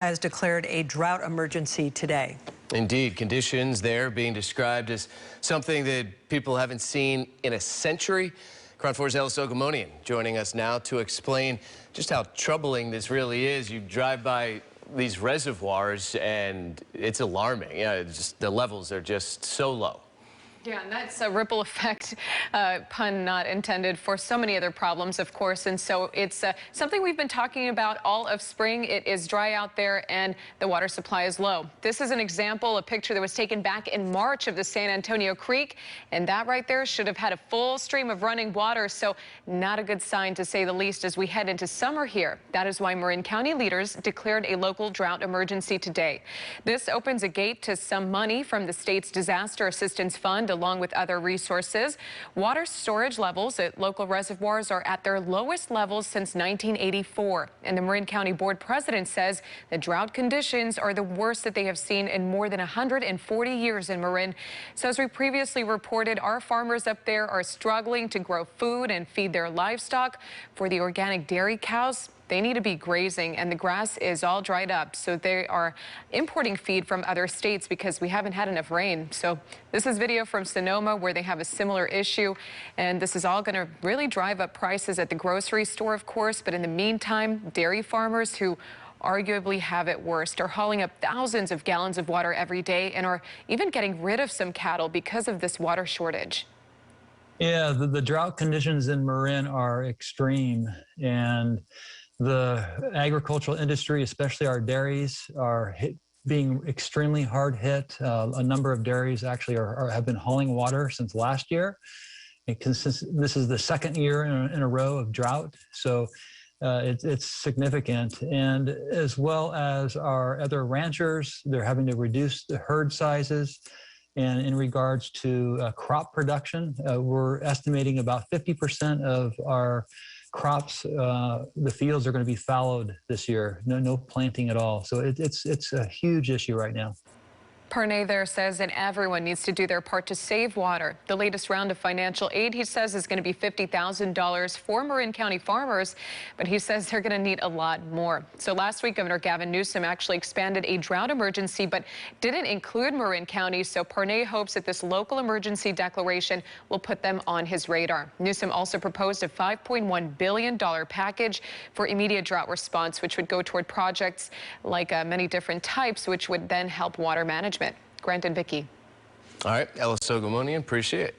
has declared a drought emergency today. Indeed, conditions there being described as something that people haven't seen in a century. Crown 4's Ellis Ogumonian joining us now to explain just how troubling this really is. You drive by these reservoirs and it's alarming. Yeah, it's just, the levels are just so low. Yeah, and that's a ripple effect, pun not intended, for so many other problems, of course. And so it's something we've been talking about all of spring. It is dry out there and the water supply is low. This is an example, a picture that was taken back in March of the San Antonio Creek. And that right there should have had a full stream of running water. So not a good sign, to say the least, as we head into summer here. That is why Marin County leaders declared a local drought emergency today. This opens a gate to some money from the state's Disaster Assistance Fund, along with other resources. Water storage levels at local reservoirs are at their lowest levels since 1984. And the Marin County Board president says the drought conditions are the worst that they have seen in more than 140 years in Marin. So as we previously reported, our farmers up there are struggling to grow food and feed their livestock. For the organic dairy cows, they need to be grazing, and the grass is all dried up. So they are importing feed from other states because we haven't had enough rain. So this is video from Sonoma where they have a similar issue. And this is all going to really drive up prices at the grocery store, of course. But in the meantime, dairy farmers who arguably have it worst are hauling up thousands of gallons of water every day and are even getting rid of some cattle because of this water shortage. Yeah, the drought conditions in Marin are extreme, and the agricultural industry, especially our dairies, are being extremely hard hit. A number of dairies actually have been hauling water since last year. This is the second year in a row of drought, so it's significant. And as well as our other ranchers, they're having to reduce the herd sizes. And in regards to crop production, we're estimating about 50% of our crops, the fields are going to be fallowed this year. No planting at all. So it's a huge issue right now. Parnay there says that everyone needs to do their part to save water. The latest round of financial aid, he says, is going to be $50,000 for Marin County farmers, but he says they're going to need a lot more. So last week, Governor Gavin Newsom actually expanded a drought emergency, but didn't include Marin County. So Parnay hopes that this local emergency declaration will put them on his radar. Newsom also proposed a $5.1 billion package for immediate drought response, which would go toward projects like many different types, which would then help water management. Grant and Vicky. All right, Ellis Ogumonian, appreciate it.